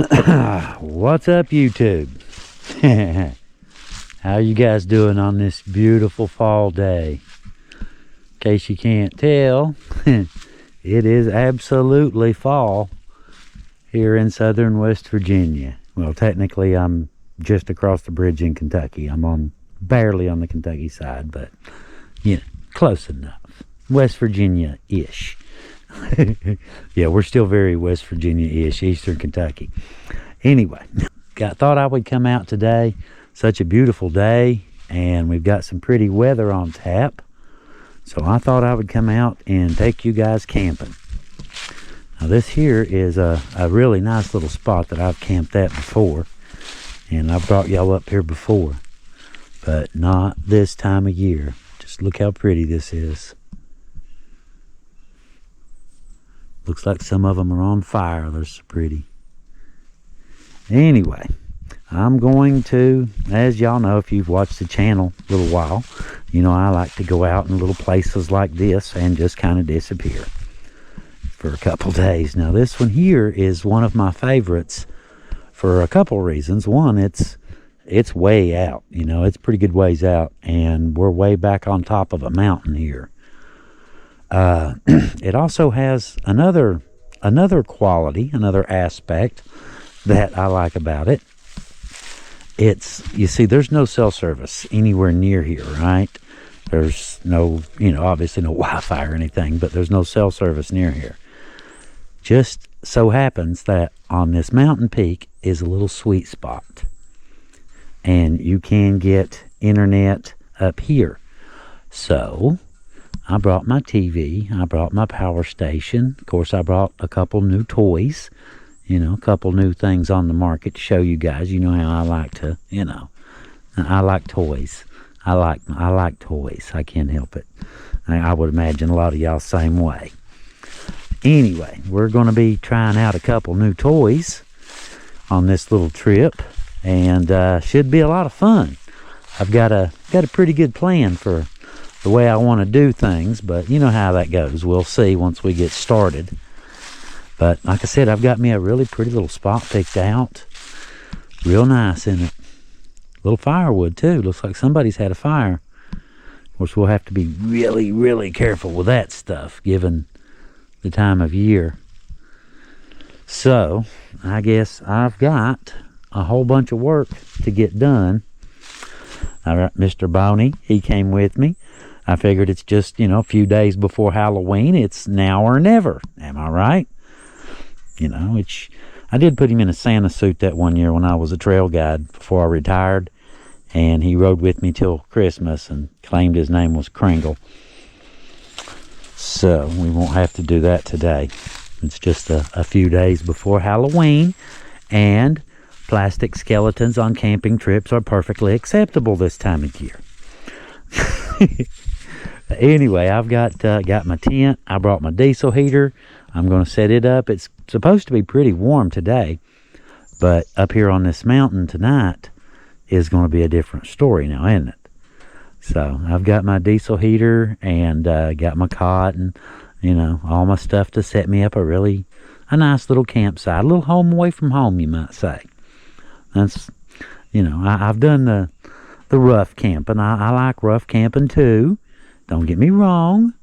What's up, YouTube? How you guys doing on this beautiful fall day? In case you can't tell, it is absolutely fall here in southern West Virginia. Well, technically I'm just across the bridge in Kentucky. I'm barely on the Kentucky side, but yeah, close enough. West Virginia-ish. Yeah, we're still very West Virginia-ish, Eastern Kentucky. Anyway, thought I would come out today. Such a beautiful day, and we've got some pretty weather on tap. So I thought I would come out and take you guys camping. Now this here is a really nice little spot that I've camped at before. And I've brought y'all up here before. But not this time of year. Just look how pretty this is. Looks like some of them are on fire. They're so pretty. Anyway, I'm going to, as y'all know, if you've watched the channel a little while, you know I like to go out in little places like this and just kind of disappear for a couple days. Now this one here is one of my favorites for a couple reasons. One, it's way out. You know, it's pretty good ways out, and we're way back on top of a mountain here. It also has another quality, another aspect that I like about it. You see, there's no cell service anywhere near here, right? There's no, obviously no Wi-Fi or anything, but there's no cell service near here. Just so happens that on this mountain peak is a little sweet spot, and you can get internet up here. So I brought my TV, I brought my power station. Of course, I brought a couple new toys, a couple new things on the market to show you guys. You know how I like to, I like toys. I like toys. I can't help it. I would imagine a lot of y'all same way. Anyway, we're going to be trying out a couple new toys on this little trip, and should be a lot of fun. I've got a pretty good plan for the way I want to do things, but you know how that goes. We'll see once we get started. But like I said, I've got me a really pretty little spot picked out. Real nice, isn't it? Little firewood too. Looks like somebody's had a fire. Of course, we'll have to be really, really careful with that stuff given the time of year. So I guess I've got a whole bunch of work to get done. All right, Mr. Boney, he came with me. I figured it's just, a few days before Halloween. It's now or never. Am I right? I did put him in a Santa suit that one year when I was a trail guide before I retired. And he rode with me till Christmas and claimed his name was Kringle. So we won't have to do that today. It's just a few days before Halloween. And plastic skeletons on camping trips are perfectly acceptable this time of year. Anyway, I've got my tent. I brought my diesel heater. I'm going to set it up. It's supposed to be pretty warm today, but up here on this mountain tonight is going to be a different story now, isn't it? So I've got my diesel heater and got my cot and all my stuff to set me up a nice little campsite, a little home away from home, you might say. That's I've done the rough camping. I like rough camping too. Don't get me wrong.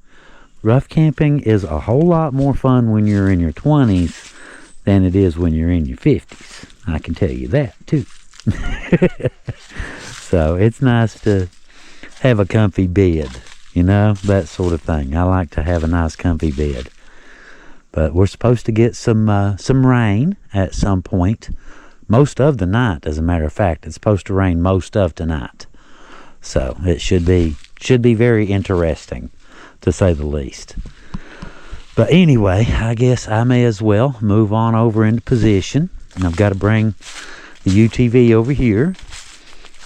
Rough camping is a whole lot more fun when you're in your 20s than it is when you're in your 50s. I can tell you that too. So it's nice to have a comfy bed, that sort of thing. I like to have a nice comfy bed. But we're supposed to get some rain at some point. Most of the night, as a matter of fact. It's supposed to rain most of tonight. So it should be very interesting, to say the least. But anyway, I guess I may as well move on over into position. And I've got to bring the UTV over here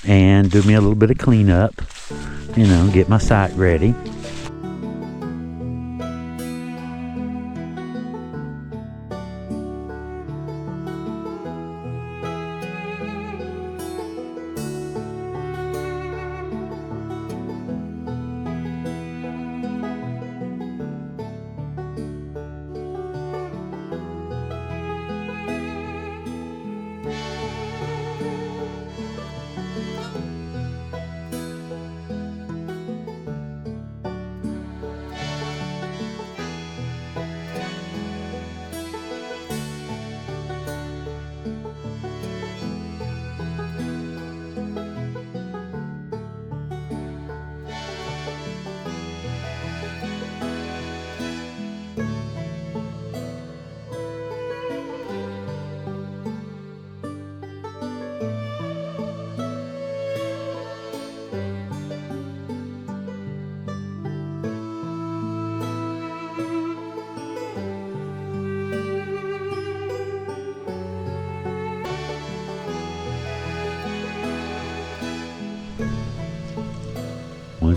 and do me a little bit of cleanup, get my site ready.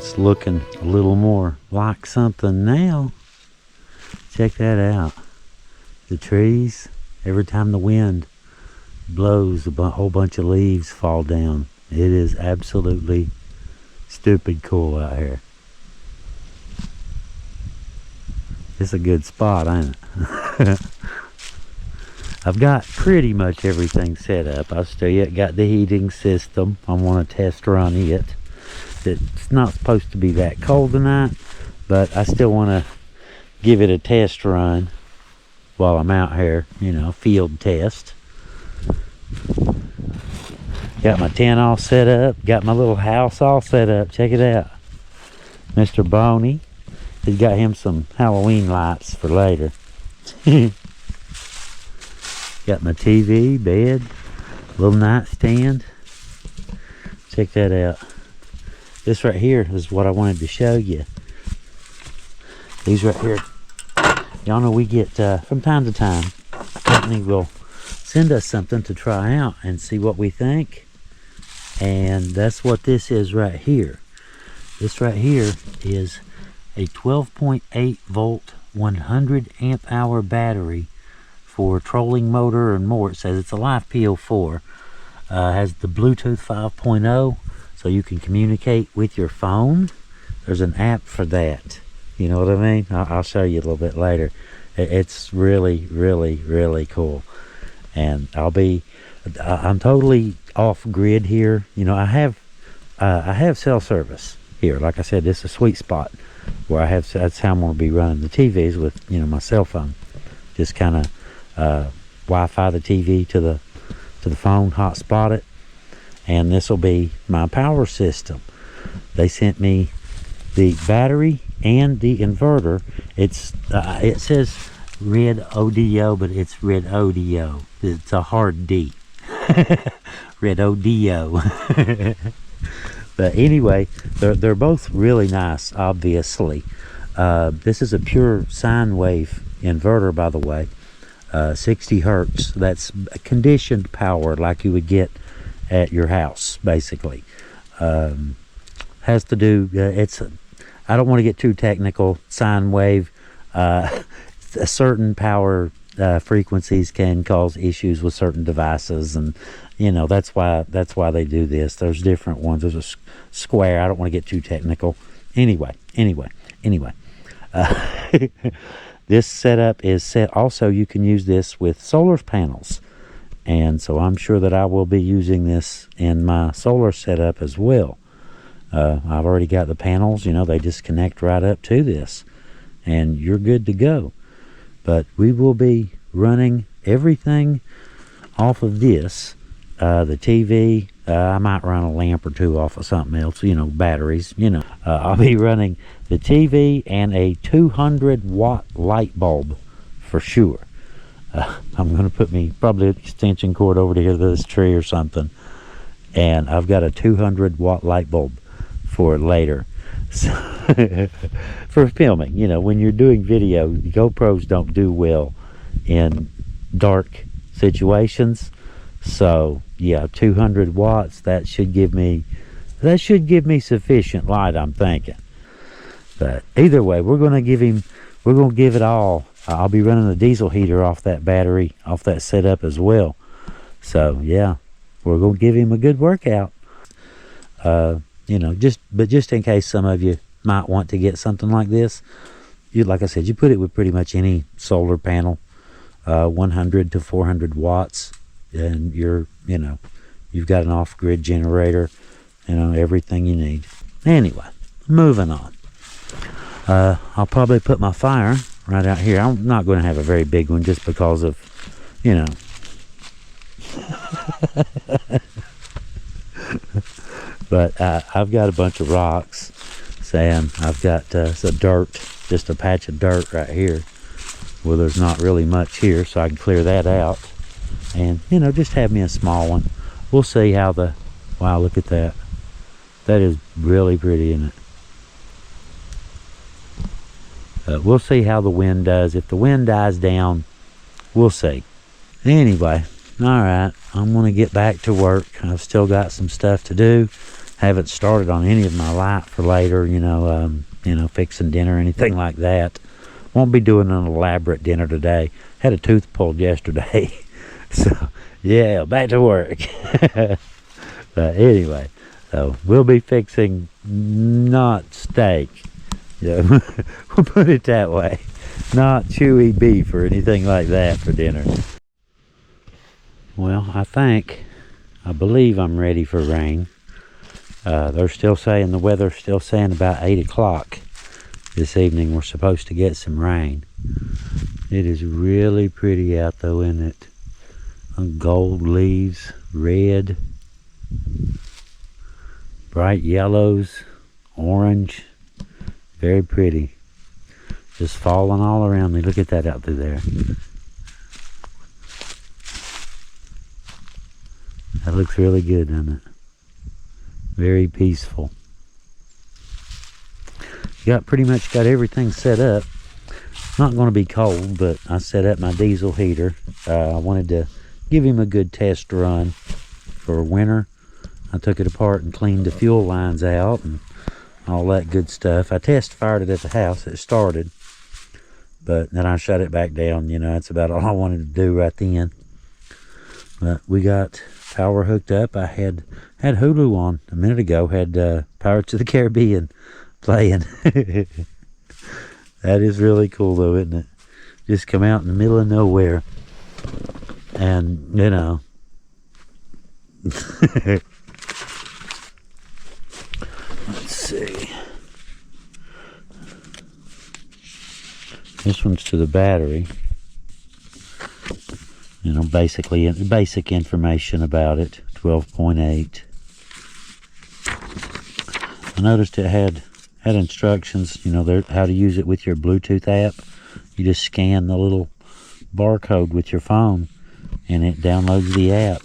It's looking a little more like something now. Check that out. The trees, every time the wind blows, a whole bunch of leaves fall down. It is absolutely stupid cool out here. It's a good spot, ain't it? I've got pretty much everything set up. I still yet got the heating system. I want to test run it. It's not supposed to be that cold tonight, but I still want to give it a test run while I'm out here, you know, field test. Got my tent all set up, got my little house all set up. Check it out. Mr. Boney, he's got him some Halloween lights for later. Got my TV, bed, little nightstand. Check that out. This right here is what I wanted to show you. These right here, y'all know we get, from time to time, a company will send us something to try out and see what we think. And that's what this is right here. This right here is a 12.8 volt, 100 amp hour battery for trolling motor and more. It says it's a Life PO4. Has the Bluetooth 5.0, so you can communicate with your phone. There's an app for that. You know what I mean? I'll show you a little bit later. It's really, really, really cool. And I'm totally off grid here. You know, I have cell service here. Like I said, this is a sweet spot where that's how I'm going to be running the TVs with, you know, my cell phone. Just kind of Wi-Fi the TV to the phone, hotspot it, and this will be my power system. They sent me the battery and the inverter. It says Redodo, but it's Redodo. It's a hard D. Redodo. But anyway, they're both really nice, obviously. This is a pure sine wave inverter, by the way. 60 hertz. That's conditioned power like you would get at your house, basically. Has to do, I don't want to get too technical. Sine wave, certain power frequencies can cause issues with certain devices, and you know that's why they do this. There's different ones. There's a square. I don't want to get too technical. Anyway. This setup is set. Also, you can use this with solar panels, and so I'm sure that I will be using this in my solar setup as well. I've already got the panels. You know, they just connect right up to this, and you're good to go. But we will be running everything off of this. The TV, I might run a lamp or two off of something else, you know, batteries, you know. I'll be running the TV and a 200 watt light bulb for sure. I'm going to put probably an extension cord over to here to this tree or something. And I've got a 200 watt light bulb for later. So for filming, you know, when you're doing video, GoPros don't do well in dark situations. So yeah, 200 watts, that should give me sufficient light, I'm thinking. But either way, we're going to give it all. I'll be running the diesel heater off that battery, off that setup as well. So yeah, we're going to give him a good workout. You know, just in case some of you might want to get something like this, like I said, you put it with pretty much any solar panel, 100 to 400 watts, and you've got an off-grid generator, you know, everything you need. Anyway, moving on. I'll probably put my fire right out here. I'm not going to have a very big one just because of, you know. But I've got a bunch of rocks, sand. I've got some dirt, just a patch of dirt right here. Well, there's not really much here, so I can clear that out. And, you know, just have me a small one. We'll see how wow, look at that. That is really pretty, isn't it? We'll see how the wind does. If the wind dies down, we'll see. Anyway, all right, I'm going to get back to work. I've still got some stuff to do. haven't started on any of my light for later, fixing dinner or anything like that. Won't be doing an elaborate dinner today. Had a tooth pulled yesterday. So, yeah, back to work. But anyway, so we'll be fixing not steak. Yeah, we'll put it that way. Not chewy beef or anything like that for dinner. Well, I believe I'm ready for rain. They're still saying, the weather's still saying about 8 o'clock this evening we're supposed to get some rain. It is really pretty out though, isn't it? Gold leaves, red, bright yellows, orange, very pretty. Just falling all around me. Look at that out through there. That looks really good, doesn't it? Very peaceful. Pretty much got everything set up. Not going to be cold, but I set up my diesel heater. I wanted to give him a good test run for winter. I took it apart and cleaned the fuel lines out and all that good stuff. I test fired it at the house. It started, but then I shut it back down. That's about all I wanted to do right then. But we got power hooked up. I had Hulu on a minute ago. Had Pirates of the Caribbean playing. That is really cool though, isn't it? Just come out in the middle of nowhere. And, let's see. This one's to the battery. Basically, basic information about it. 12.8. I noticed it had instructions, how to use it with your Bluetooth app. You just scan the little barcode with your phone and it downloads the app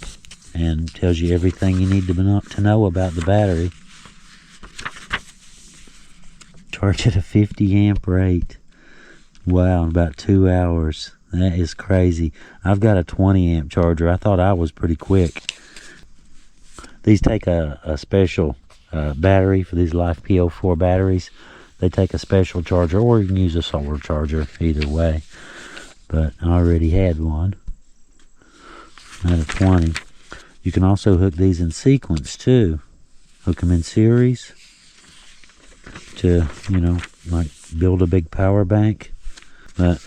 and tells you everything you need to know about the battery. Charge at a 50 amp rate. Wow, in about 2 hours. That is crazy. I've got a 20 amp charger. I thought I was pretty quick. These take a special battery for these Life PO4 batteries. They take a special charger, or you can use a solar charger, either way. But I already had one at a 20. You can also hook these in sequence too. Hook them in series to, like build a big power bank. But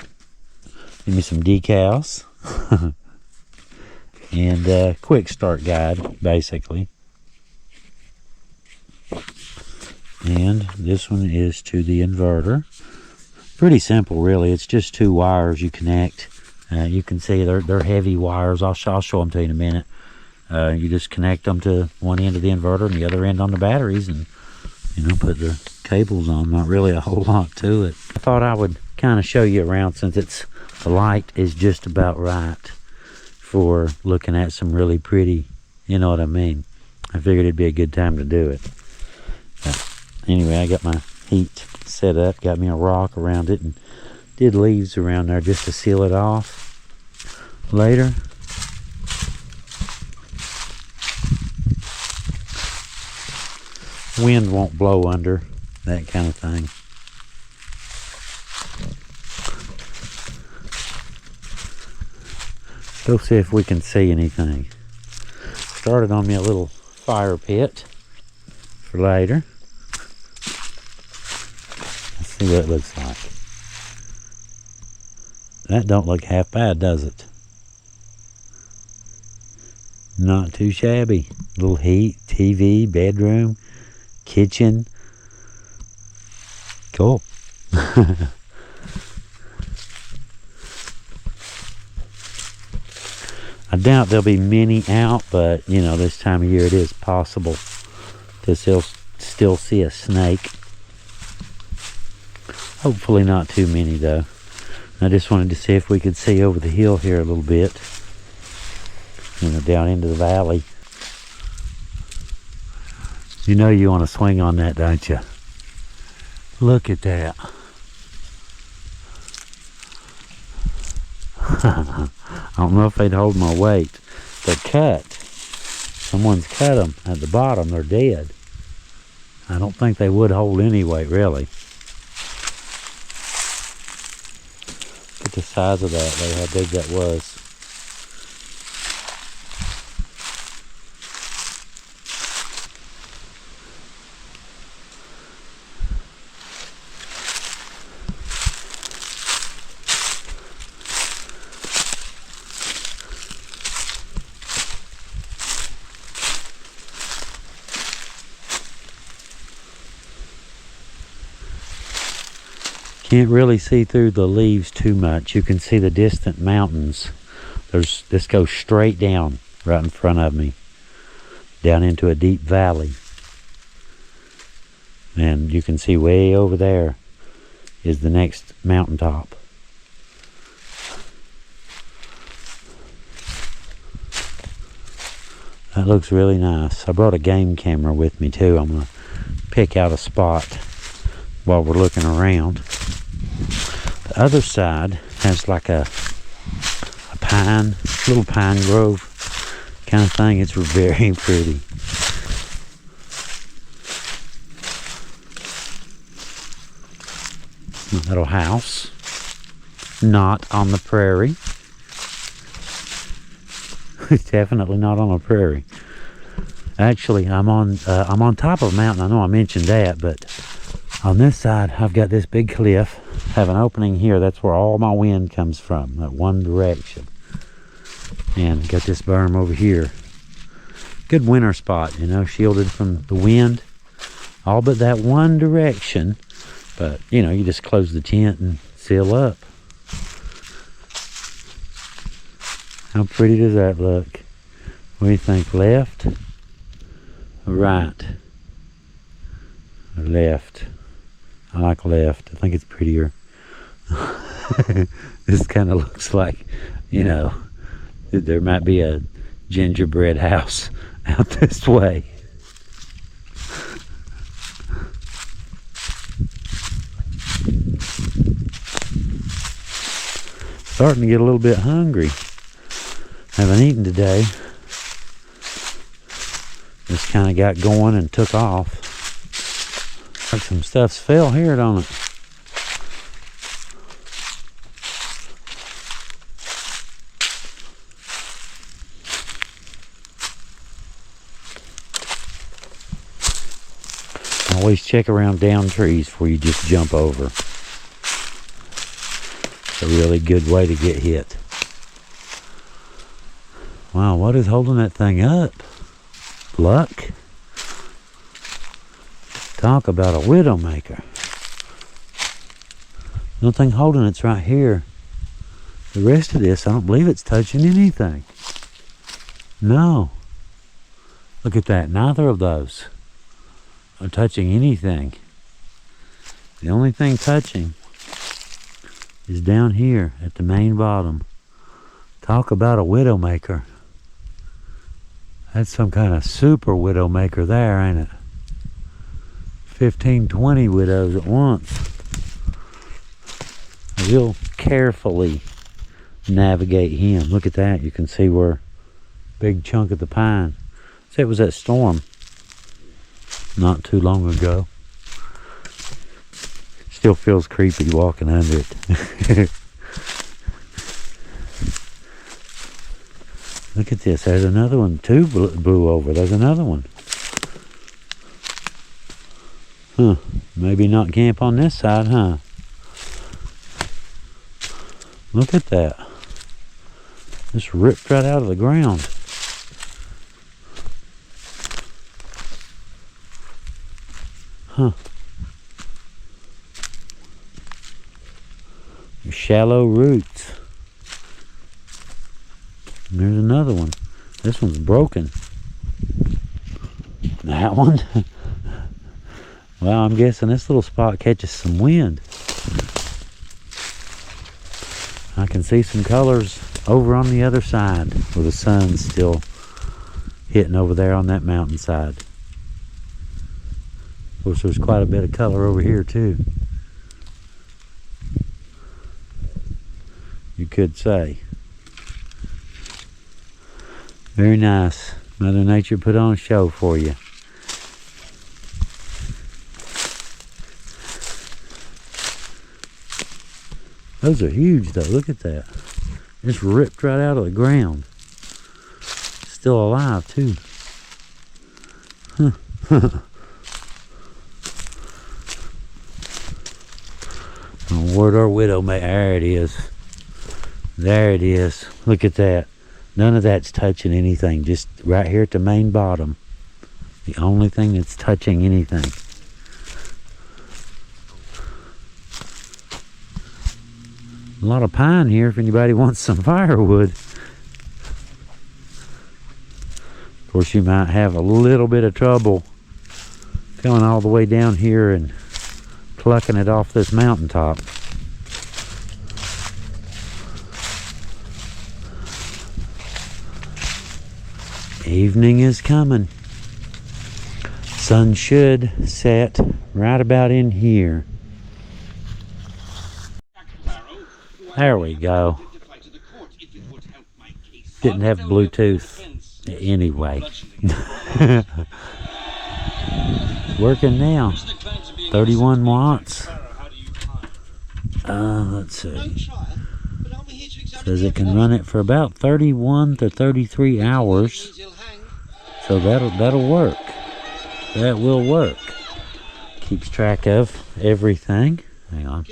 give me some decals and a quick start guide, basically. And this one is to the inverter. Pretty simple, really. It's just 2 wires you connect. You can see they're heavy wires. I'll show them to you in a minute. You just connect them to one end of the inverter and the other end on the batteries, and put the cables on. Not really a whole lot to it. I thought I would kind of show you around, since the light is just about right for looking at some really pretty, you know what I mean. I figured it'd be a good time to do it. Anyway, I got my heat set up, got me a rock around it, and did leaves around there just to seal it off later. Wind won't blow under, that kind of thing. Go see if we can see anything. Started on me a little fire pit for later. Let's see what it looks like. That don't look half bad, does it? Not too shabby. Little heat, TV, bedroom, kitchen. Cool. I doubt there'll be many out, but this time of year it is possible to still see a snake. Hopefully not too many though. I just wanted to see if we could see over the hill here a little bit, down into the valley. You want to swing on that, don't you? Look at that. I don't know if they'd hold my weight. They're cut. Someone's cut them at the bottom. They're dead. I don't think they would hold any weight, really. Look at the size of that, look how big that was. Can't really see through the leaves too much. You can see the distant mountains. This goes straight down right in front of me, down into a deep valley. And you can see way over there is the next mountaintop. That looks really nice. I brought a game camera with me too. I'm going to pick out a spot while we're looking around. The other side has like a pine, little pine grove kind of thing. It's very pretty. A little house, not on the prairie. It's definitely not on a prairie. Actually, I'm on top of a mountain. I know I mentioned that, but on this side, I've got this big cliff. Have an opening here. That's where all my wind comes from, that one direction. And got this berm over here. Good winter spot, you know, shielded from the wind. All but that one direction. But, you know, you just close the tent and seal up. How pretty does that look? What do you think, left or right? Or left? I like left. I think it's prettier. This kind of looks like, you know, there might be a gingerbread house out this way. Starting to get a little bit hungry. Haven't eaten today. Just kind of got going and took off. Like some stuff's fell here, don't it? Always check around down trees before you just jump over. It's a really good way to get hit. Wow, what is holding that thing up? Luck? Talk about a widowmaker. The only thing holding it's right here. The rest of this, I don't believe it's touching anything. No. Look at that. Neither of those are touching anything. The only thing touching is down here at the main bottom. Talk about a widowmaker. That's some kind of super widowmaker there, ain't it? 15, 20 widows at once. We'll carefully navigate him. Look at that. You can see where big chunk of the pine. See, it was that storm not too long ago. Still feels creepy walking under it. Look at this. There's another one too blew over. There's another one. Huh. Maybe not camp on this side, huh? Look at that. Just ripped right out of the ground. Huh. Shallow roots. And there's another one. This one's broken. That one? Well, I'm guessing this little spot catches some wind. I can see some colors over on the other side where the sun's still hitting over there on that mountainside. Of course, there's quite a bit of color over here too. You could say. Very nice. Mother Nature put on a show for you. Those are huge though. Look at that. It's ripped right out of the ground. Still alive too. Huh. Oh, where'd our widow make? There it is. There it is. Look at that. None of that's touching anything. Just right here at the main bottom. The only thing that's touching anything. A lot of pine here if anybody wants some firewood. Of course, you might have a little bit of trouble coming all the way down here and plucking it off this mountaintop. Evening is coming. Sun should set right about in here. There we go. Didn't have Bluetooth anyway. Working now. 31 watts. Let's see. Says it can run it for about 31 to 33 hours. So that'll work. That will work. Keeps track of everything. Hang on.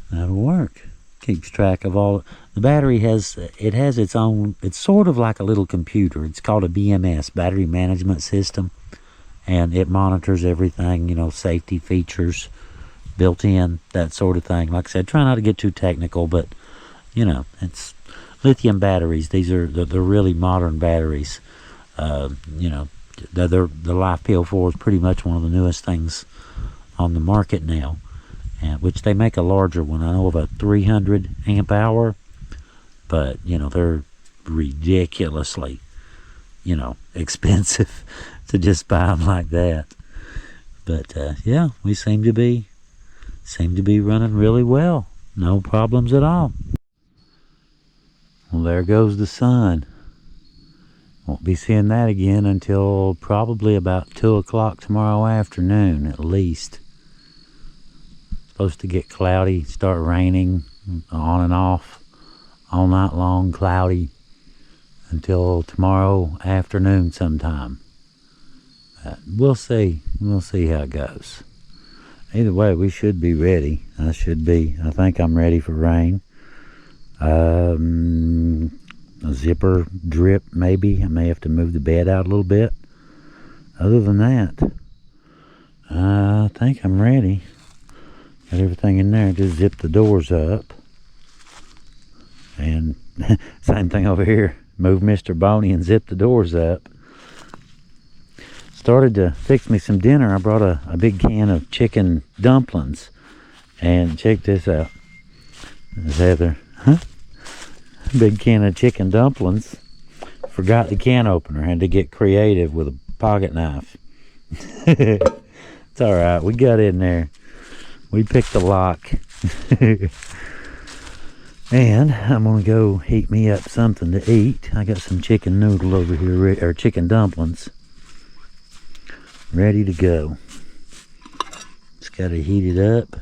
That'll work. Keeps track of all. The battery has its own. It's sort of like a little computer. It's called a BMS, battery management system, and it monitors everything. You know, safety features built in, that sort of thing. Like I said, try not to get too technical, but you know, it's lithium batteries. They're really modern batteries. You know, the LiFePO4 is pretty much one of the newest things on the market now. And which they make a larger one. I know of a 300 amp hour, but you know, they're ridiculously, you know, expensive to just buy them like that. But yeah, we seem to be running really well. No problems at all. Well, there goes the sun. Won't be seeing that again until probably about 2 o'clock tomorrow afternoon at least. Supposed to get cloudy, start raining on and off all night long, cloudy until tomorrow afternoon sometime. We'll see how it goes. Either way, we should be ready. I think I'm ready for rain. A zipper drip maybe. I may have to move the bed out a little bit. Other than that, I think I'm ready. Got everything in there. Just zip the doors up. And same thing over here. Move Mr. Boney and zip the doors up. Started to fix me some dinner. I brought a big can of chicken dumplings. And check this out. There's Heather. Big can of chicken dumplings. Forgot the can opener. Had to get creative with a pocket knife. It's alright. We got in there. We picked the lock. And I'm going to go heat me up something to eat. I got some chicken noodle over here, or chicken dumplings. Ready to go. Just got to heat it up.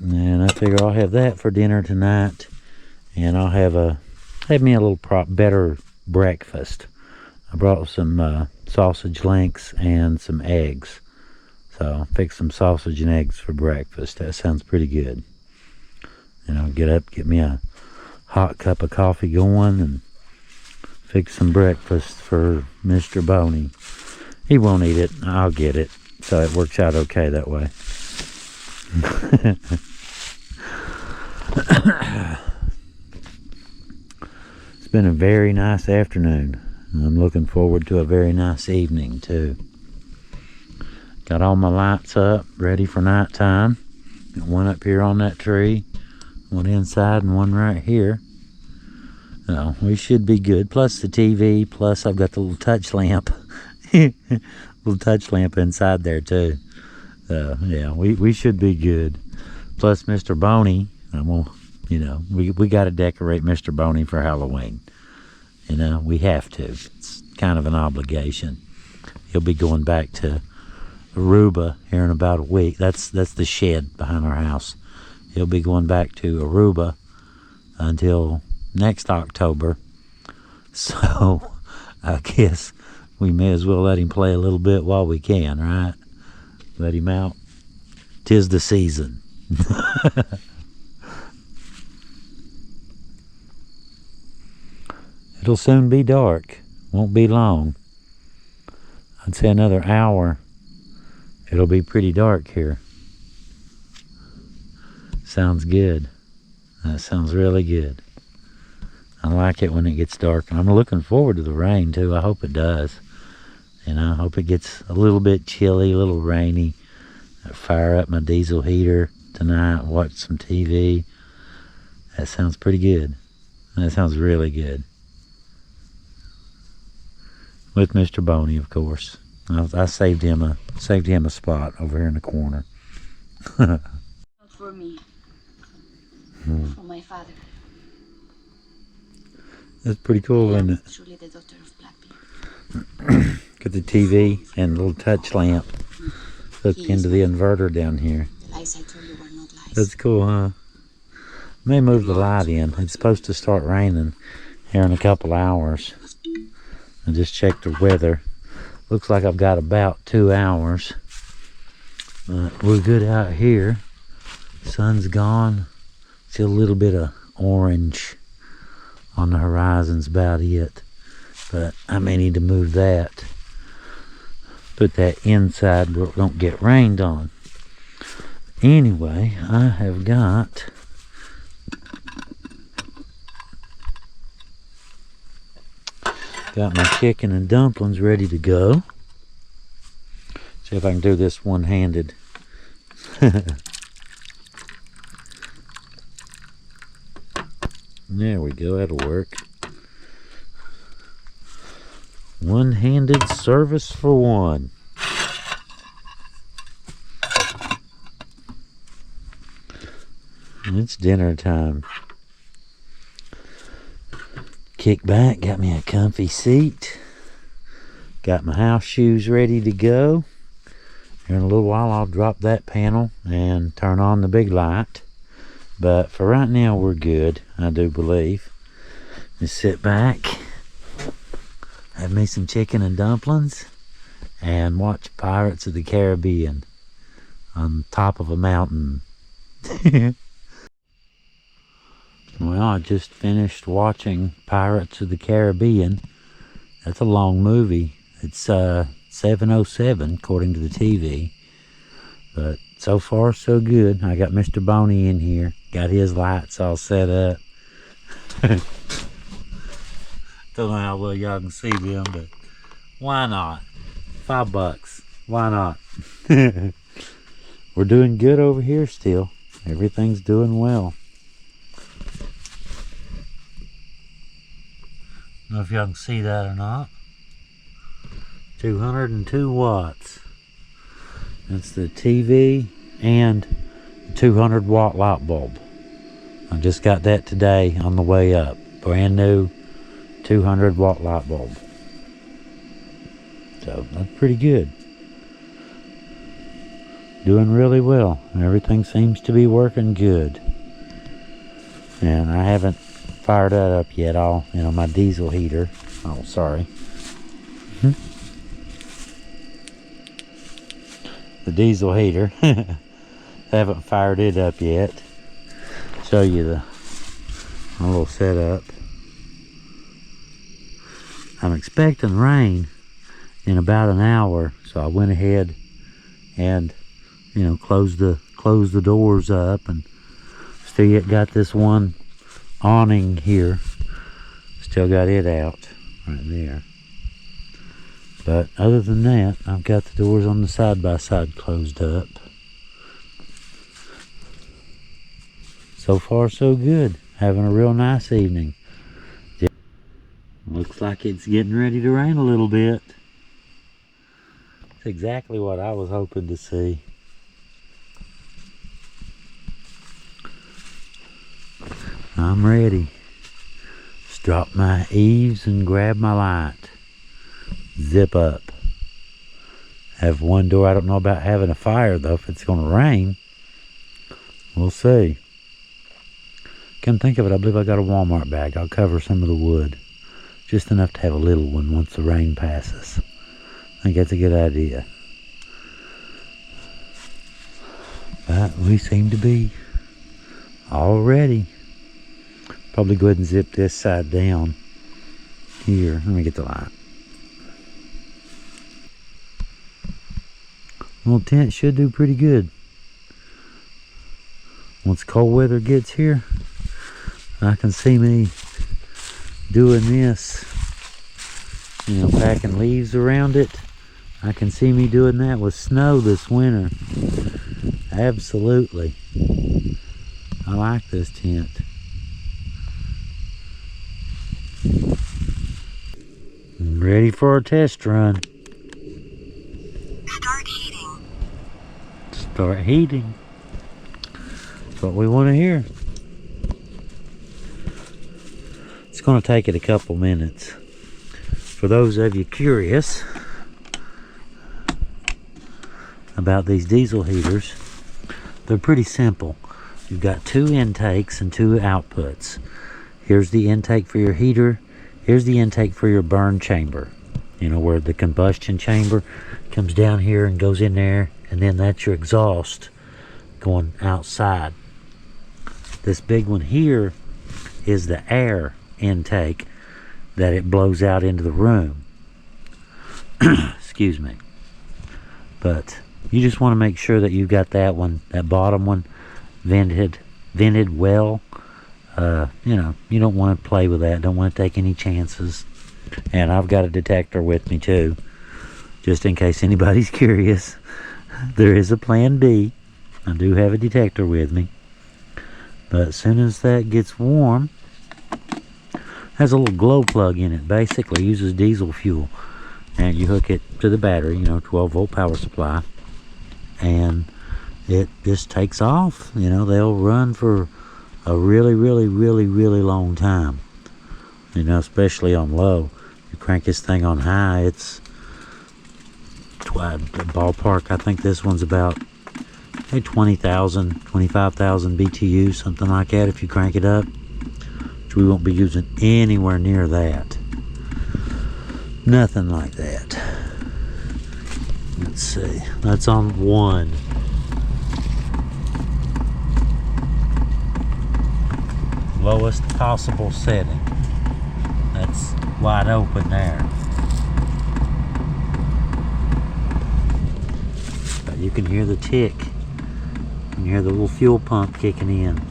And I figure I'll have that for dinner tonight. And I'll have me a little better breakfast. I brought some sausage links and some eggs. So I'll fix some sausage and eggs for breakfast. That sounds pretty good. And I'll get up, get me a hot cup of coffee going, and fix some breakfast for Mr. Boney. He won't eat it. I'll get it. So it works out okay that way. It's been a very nice afternoon. I'm looking forward to a very nice evening too. Got all my lights up, ready for nighttime. Got one up here on that tree, one inside and one right here. So we should be good. Plus the TV, plus I've got the little touch lamp. Little touch lamp inside there too. Yeah, we should be good. Plus Mr. Boney, we got to decorate Mr. Boney for Halloween. You know, we have to. It's kind of an obligation. He'll be going back to Aruba here in about a week. That's the shed behind our house. He'll be going back to Aruba until next October. So I guess we may as well let him play a little bit while we can, right? Let him out. 'Tis the season. It'll soon be dark. Won't be long. I'd say another hour. It'll be pretty dark here. Sounds good. That sounds really good. I like it when it gets dark. And I'm looking forward to the rain too. I hope it does. And I hope it gets a little bit chilly, a little rainy. I fire up my diesel heater tonight, watch some TV. That sounds pretty good. That sounds really good. With Mr. Boney, of course. I saved him a spot over here in the corner. Not for me. For my father. That's pretty cool, isn't it? Surely the daughter of Blackbeard. Got the TV and a little touch lamp hooked into the inverter down here. The lies I told you were not lies. That's cool, huh? May move the light in. It's supposed to start raining here in a couple hours. I just checked the weather. Looks like I've got about 2 hours. We're good out here. Sun's gone. See a little bit of orange on the horizon's about it. But I may need to move that. Put that inside where it don't get rained on. Anyway, I have got my chicken and dumplings ready to go. See if I can do this one-handed. There we go, that'll work. One-handed service for one. And it's dinner time. Kick back, got me a comfy seat. Got my house shoes ready to go. Here in a little while I'll drop that panel and turn on the big light. But for right now we're good, I do believe. Just sit back, have me some chicken and dumplings, and watch Pirates of the Caribbean on top of a mountain. Well, I just finished watching Pirates of the Caribbean. That's a long movie. It's 7:07 according to the TV. But so far so good. I got Mr. Boney in here. Got his lights all set up. Don't know how well y'all can see them, but why not? $5. Why not? We're doing good over here still. Everything's doing well. I don't know if y'all can see that or not. 202 watts. That's the TV and 200 watt light bulb. I just got that today on the way up. Brand new 200 watt light bulb. So that's pretty good. Doing really well. Everything seems to be working good. And I haven't fired that up yet. My diesel heater. Oh, sorry. The diesel heater. Haven't fired it up yet. Show you my little setup. I'm expecting rain in about an hour, so I went ahead and closed the doors up, and still yet got this one awning here. Still got it out right there. But other than that, I've got the doors on the side-by-side closed up. So far so good. Having a real nice evening. Looks like it's getting ready to rain a little bit. It's exactly what I was hoping to see. I'm ready. Just drop my eaves and grab my light. Zip up. Have one door. I don't know about having a fire though. If it's going to rain, we'll see. Come think of it, I believe I got a Walmart bag. I'll cover some of the wood, just enough to have a little one once the rain passes. I think that's a good idea. But we seem to be all ready. Probably go ahead and zip this side down here. Let me get the light. Little tent should do pretty good. Once cold weather gets here, I can see me doing this, you know, packing leaves around it. I can see me doing that with snow this winter. Absolutely. I like this tent. Ready for a test run. Start heating. Start heating. That's what we want to hear. It's going to take it a couple minutes. For those of you curious about these diesel heaters, they're pretty simple. You've got 2 intakes and 2 outputs. Here's the intake for your heater. Here's the intake for your burn chamber. You know, where the combustion chamber comes down here and goes in there, and then that's your exhaust going outside. This big one here is the air intake that it blows out into the room. Excuse me. But you just want to make sure that you've got that one, that bottom one, vented well. You know, you don't want to play with that. Don't want to take any chances. And I've got a detector with me too, just in case anybody's curious. There is a plan B. I do have a detector with me. But as soon as that gets warm, has a little glow plug in it. Basically uses diesel fuel, and you hook it to the battery, you know, 12-volt power supply, and it just takes off. You know, they'll run for a really long time, you know, especially on low. You crank this thing on high, it's ballpark. I think this one's about 20,000, 25,000 BTU, something like that if you crank it up. Which we won't be using anywhere near that. Nothing like that. Let's see, that's on 1. Lowest possible setting. That's wide open there. But you can hear the tick. You can hear the little fuel pump kicking in.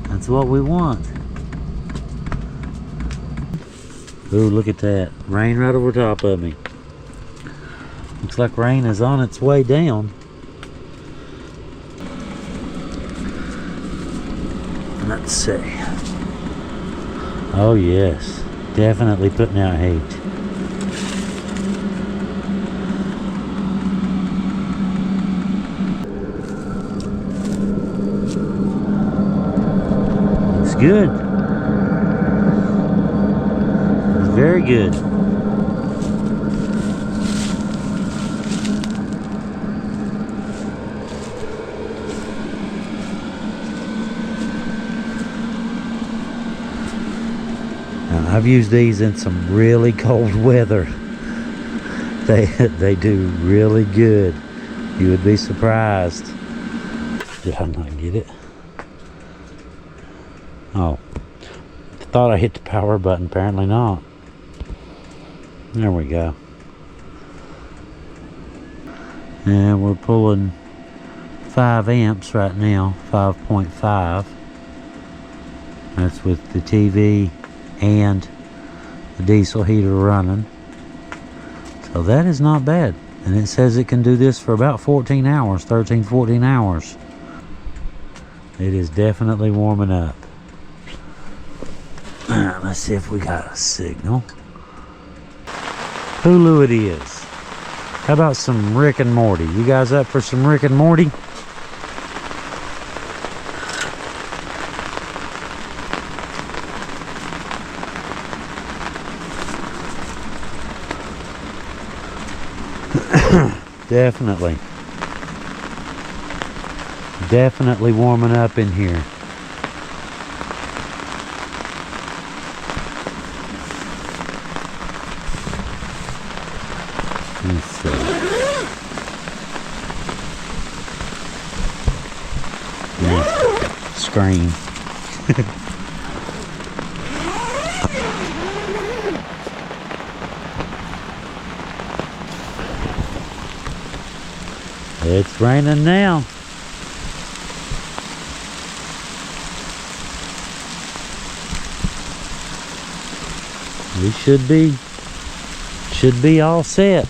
That's what we want. Ooh, look at that. Rain right over top of me. Looks like rain is on its way down. Let's see. Oh yes, definitely putting out heat. Looks good. Very good. I've used these in some really cold weather. They do really good. You would be surprised. Did I not get it? Oh, thought I hit the power button. Apparently not. There we go. And we're pulling 5 amps right now, 5.5. That's with the TV and the diesel heater running. So that is not bad. And it says it can do this for about 14 hours, 13, 14 hours. It is definitely warming up. Alright, let's see if we got a signal. Hulu it is. How about some Rick and Morty? You guys up for some Rick and Morty? Definitely. Definitely warming up in here. Let's see. Yeah. Scream. It's raining now. We should be all set.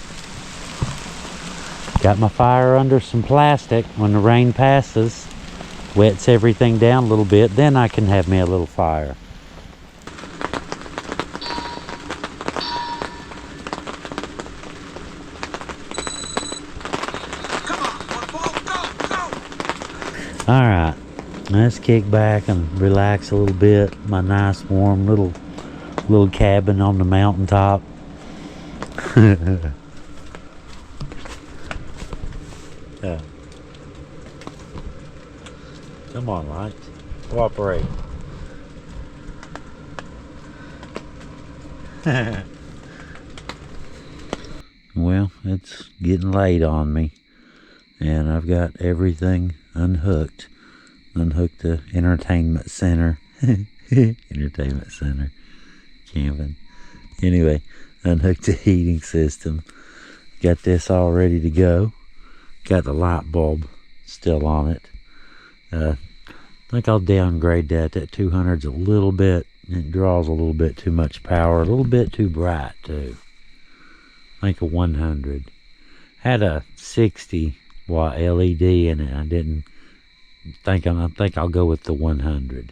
Got my fire under some plastic. When the rain passes, wets everything down a little bit, then I can have me a little fire. All right, let's kick back and relax a little bit. My nice warm little cabin on the mountaintop. Yeah. Come on, light. Cooperate. Well, it's getting late on me, and I've got everything unhooked. Unhooked the entertainment center. Entertainment center. Camping. Anyway, unhooked the heating system. Got this all ready to go. Got the light bulb still on it. I think I'll downgrade that. That 200's a little bit, it draws a little bit too much power, a little bit too bright too. I think a 100. Had a 60 watt LED in it. I didn't think, I think I'll go with the 100.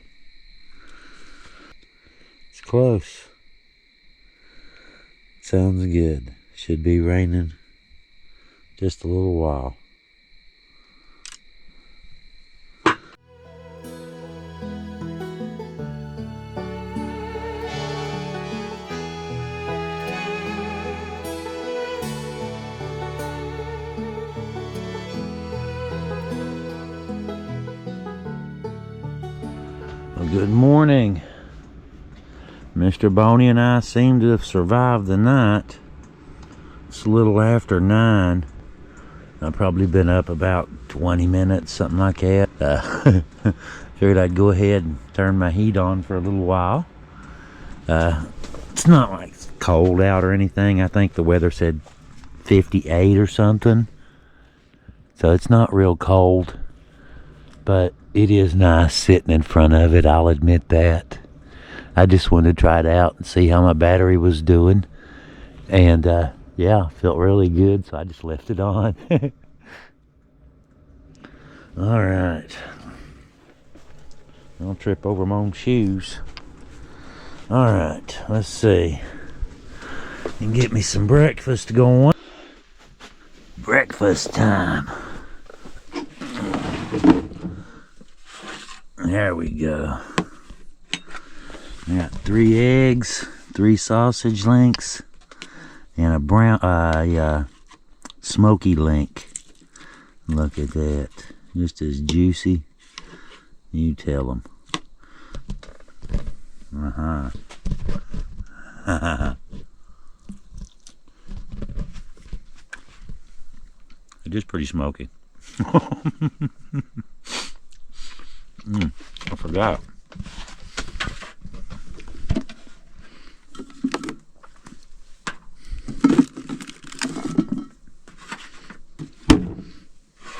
It's close. Sounds good. Should be raining just a little while. Well, good morning. Mr. Boney and I seem to have survived the night. It's a little after 9. I've probably been up about 20 minutes, something like that. Figured I'd go ahead and turn my heat on for a little while. It's not like it's cold out or anything. I think the weather said 58 or something. So it's not real cold. But it is nice sitting in front of it, I'll admit that. I just wanted to try it out and see how my battery was doing. And yeah, felt really good, so I just left it on. All right. I'll trip over my own shoes. All right, let's see. And get me some breakfast going. Breakfast time. There we go. I got 3 eggs, 3 sausage links, and a brown, smoky link. Look at that. Just as juicy. You tell them. It is pretty smoky. I forgot.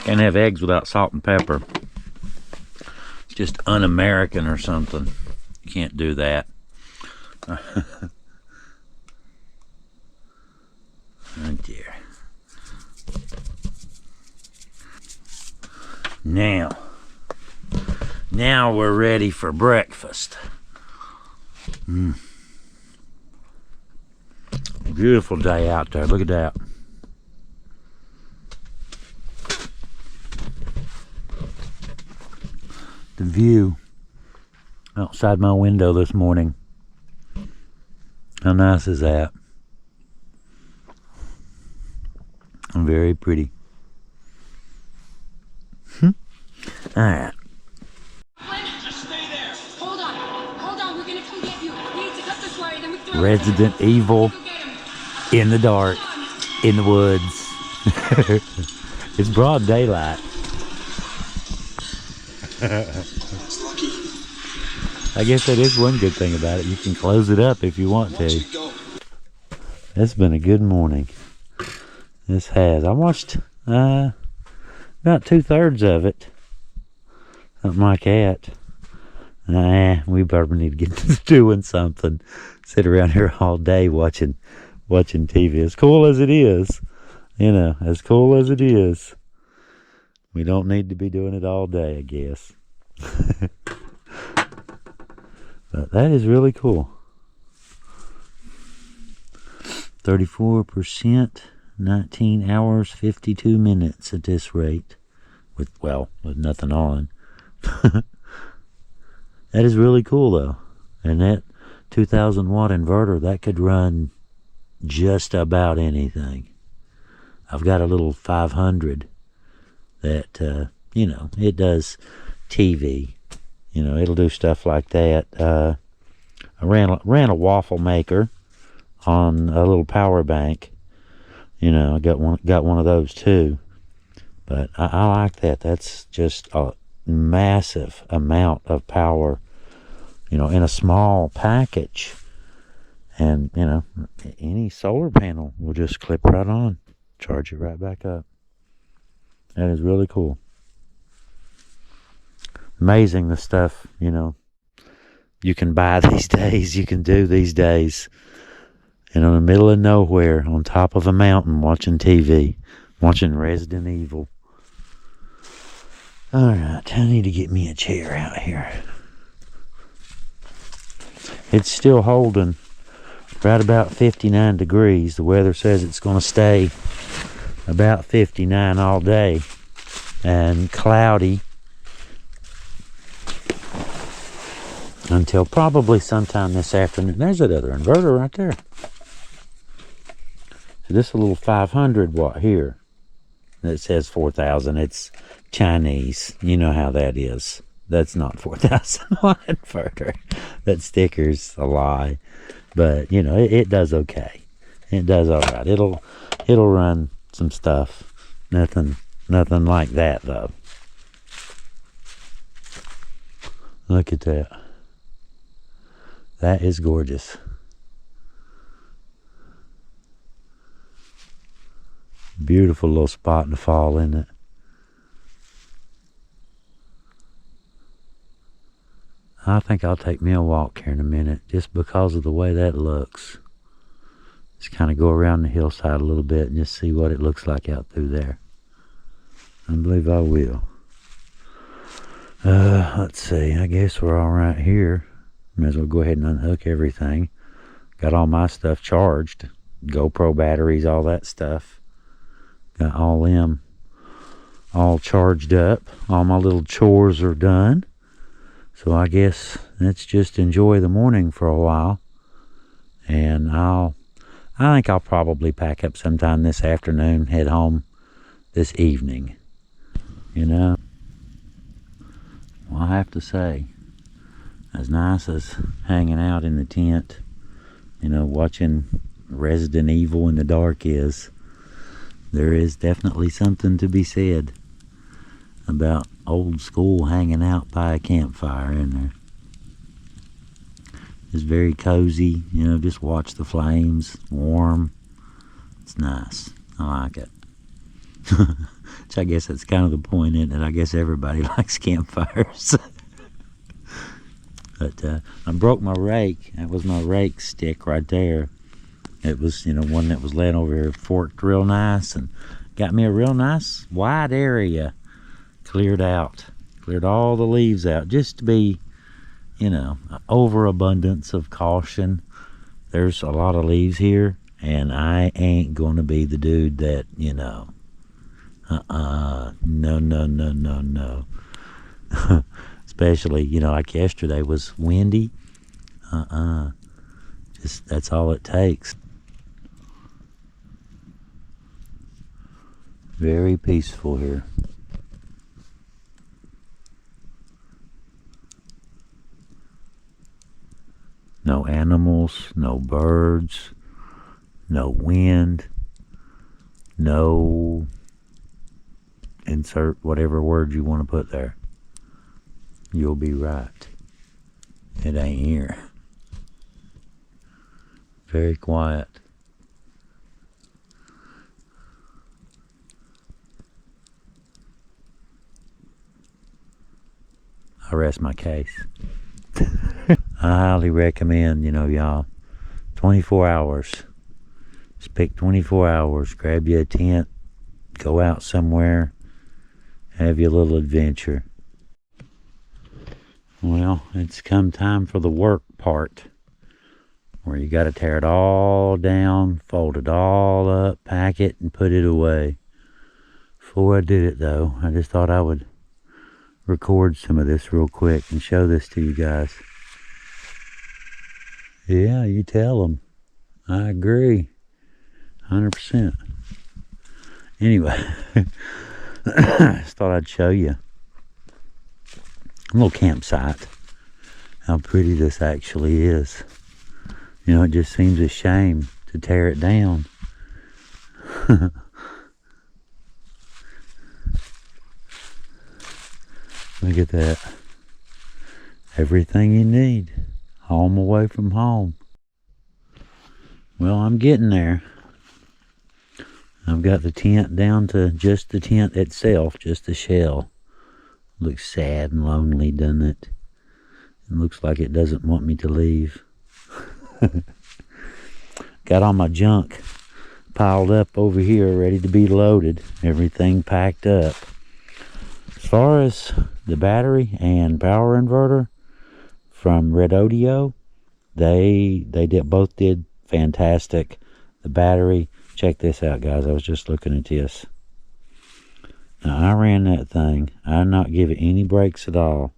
Can't have eggs without salt and pepper. It's just un-American or something. You can't do that. Right there. Now we're ready for breakfast. Beautiful day out there. Look at that. The view outside my window this morning. How nice is that? Very pretty. All right. Just stay there. Hold on, we're gonna come get you. We need to cut this wire, then we throw Resident Evil go get him. in the dark, in the woods. It's broad daylight. It's lucky. I guess that is one good thing about it. You can close it up if you want Watch to. it go. It's been a good morning. This has. I watched about 2/3 of it. Something like that. We probably need to get to doing something. Sit around here all day watching TV. As cool as it is, as cool as it is, we don't need to be doing it all day, I guess. But that is really cool. 34%, 19 hours, 52 minutes at this rate. With nothing on. That is really cool though. And that 2,000 watt inverter, that could run just about anything. I've got a little 500 that, it does TV. It'll do stuff like that. I ran a waffle maker on a little power bank. I got one of those too. But I like that. That's just a massive amount of power, in a small package. And, any solar panel will just clip right on, charge it right back up. That is really cool. Amazing the stuff, you can buy these days, you can do these days. In the middle of nowhere, on top of a mountain, watching TV, watching Resident Evil. Alright, I need to get me a chair out here. It's still holding right about 59 degrees. The weather says it's going to stay about 59 all day. And cloudy until probably sometime this afternoon. There's that other inverter right there. So this is a little 500 watt here. It says 4,000. It's Chinese. You know how that is. That's not 4,000 watt inverter. That sticker's a lie. But, it does okay. It does all right. It'll run some stuff. Nothing like that, though. Look at that. That is gorgeous. Beautiful little spot to fall, isn't it? I think I'll take me a walk here in a minute, just because of the way that looks. Just kind of go around the hillside a little bit and just see what it looks like out through there. I believe I will. Let's see. I guess we're all right here. May as well go ahead and unhook everything. Got all my stuff charged. GoPro batteries, all that stuff. Got all them all charged up. All my little chores are done. So I guess let's just enjoy the morning for a while. And I think I'll probably pack up sometime this afternoon, head home this evening. Well, I have to say, as nice as hanging out in the tent, watching Resident Evil in the dark is, there is definitely something to be said about old school hanging out by a campfire in there. It's very cozy, just watch the flames, warm. It's nice. I like it. Which I guess that's kind of the point, isn't it? I guess everybody likes campfires. But I broke my rake. That was my rake stick right there. It was, one that was laying over here, forked real nice, and got me a real nice wide area cleared out. Cleared all the leaves out, just to be, overabundance of caution. There's a lot of leaves here, and I ain't gonna be the dude that, no. Especially, like yesterday was windy. Just, that's all it takes. Very peaceful here. No animals, no birds, no wind, no insert whatever word you want to put there. You'll be right. It ain't here. Very quiet. I rest my case. I highly recommend, y'all, 24 hours. Just pick 24 hours, grab you a tent, go out somewhere, have your little adventure. Well, it's come time for the work part, where you got to tear it all down, fold it all up, pack it, and put it away. Before I did it, though, I just thought I would record some of this real quick and show this to you guys. Yeah, you tell them. I agree. 100%. Anyway, just thought I'd show you a little campsite. How pretty this actually is. It just seems a shame to tear it down. Look at that. Everything you need. Home away from home. Well, I'm getting there. I've got the tent down to just the tent itself, just the shell. Looks sad and lonely, doesn't it? It looks like it doesn't want me to leave. Got all my junk piled up over here, ready to be loaded. Everything packed up. As far as the battery and power inverter from Redodo, they both did fantastic. The battery, check this out, guys. I was just looking at this. Now, I ran that thing. I did not give it any brakes at all.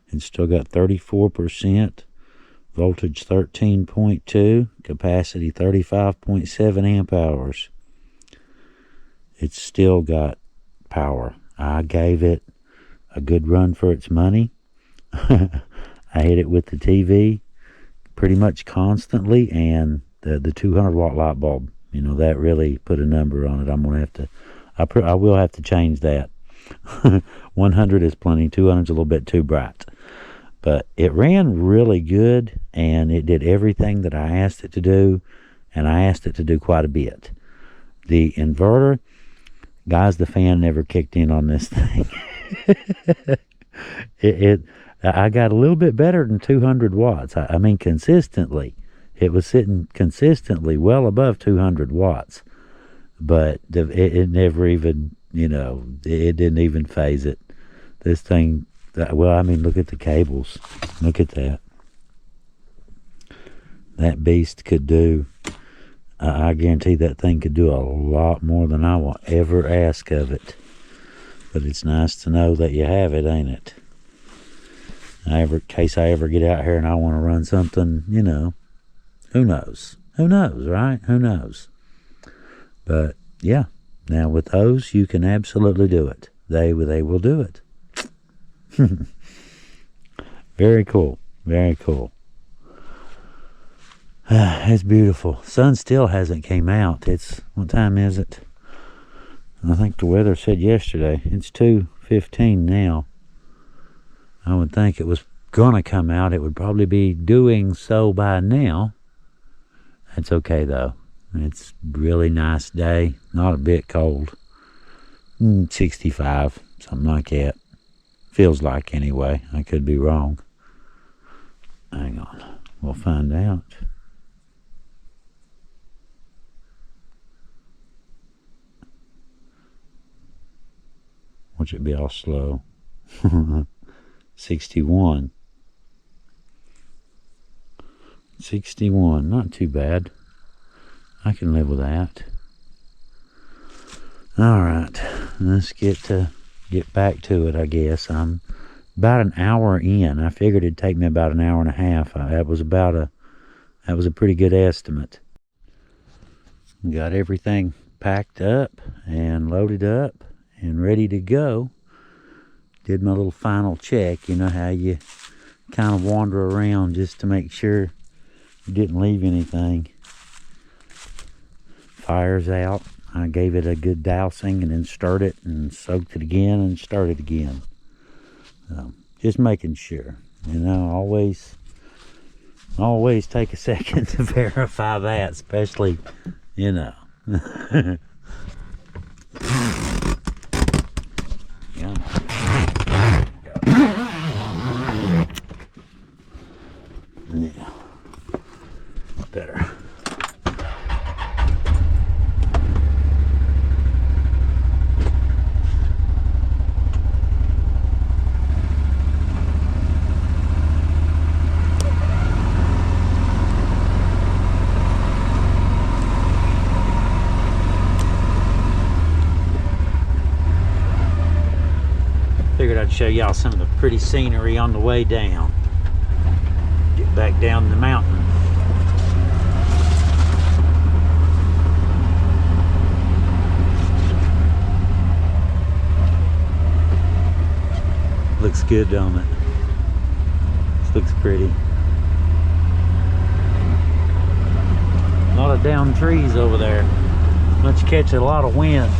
It's still got 34%, voltage 13.2, capacity 35.7 amp hours. It's still got power. I gave it a good run for its money. I hit it with the TV pretty much constantly, and the 200 watt light bulb, that really put a number on it. I'm gonna have to, I will have to change that. 100 is plenty. 200 is a little bit too bright, but it ran really good, and it did everything that I asked it to do, and I asked it to do quite a bit. The inverter, guys, the fan never kicked in on this thing. I got a little bit better than 200 watts. I mean, consistently. It was sitting consistently well above 200 watts. But it never even, it didn't even phase it. This thing, look at the cables. Look at that. That beast could do, I guarantee that thing could do a lot more than I will ever ask of it. But it's nice to know that you have it, ain't it? In case I ever get out here and I want to run something, who knows? Who knows, right? Who knows? But, yeah. Now, with those, you can absolutely do it. They will do it. Very cool. Very cool. It's beautiful. Sun still hasn't came out. What time is it? I think the weather said yesterday. It's 2:15 now. I would think it was gonna come out. It would probably be doing so by now. That's okay though. It's a really nice day. Not a bit cold. 65, something like that. Feels like anyway. I could be wrong. Hang on. We'll find out. Watch it be all slow. 61. 61, not too bad. I can live with that. Alright, let's get back to it, I guess. I'm about an hour in. I figured it'd take me about an hour and a half. That was a pretty good estimate. Got everything packed up and loaded up and ready to go. Did my little final check. You know how you kind of wander around just to make sure you didn't leave anything. Fire's out. I gave it a good dousing and then stirred it and soaked it again and started again. Just making sure, you know, always take a second to verify that, especially, you know. Yeah. Yeah. Better. Figured I'd show y'all some of the pretty scenery on the way down. Get back down the mountain. Looks good, don't it? This looks pretty. A lot of down trees over there. Must catch a lot of wind.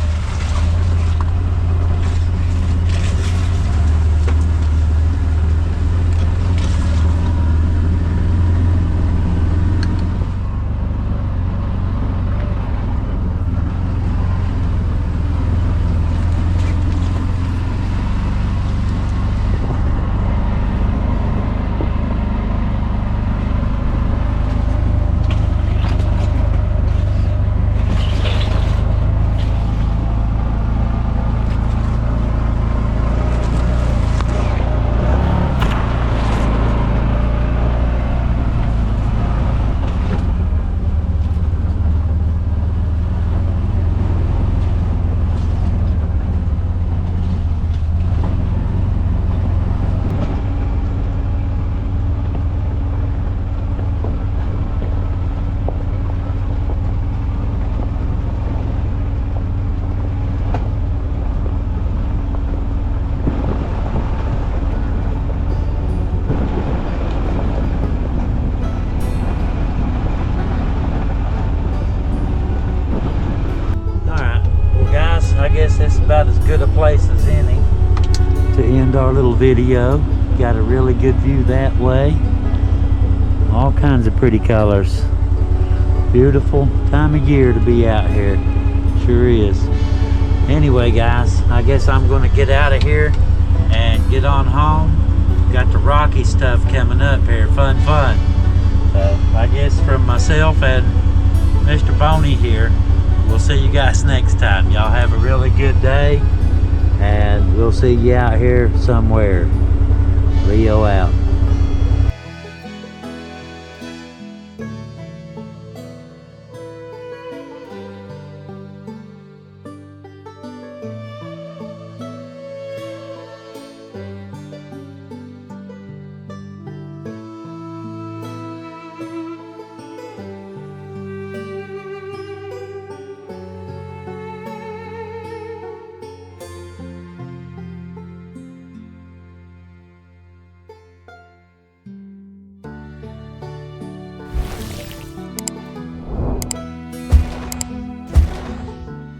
That's about as good a place as any to end our little video. Got a really good view that way. All kinds of pretty colors. Beautiful time of year to be out here. Sure is. Anyway, guys, I guess I'm going to get out of here and get on home. Got the rocky stuff coming up here. Fun. So I guess from myself and Mr. Boney here, we'll see you guys next time. Y'all have a really good day, and we'll see you out here somewhere. Leo out.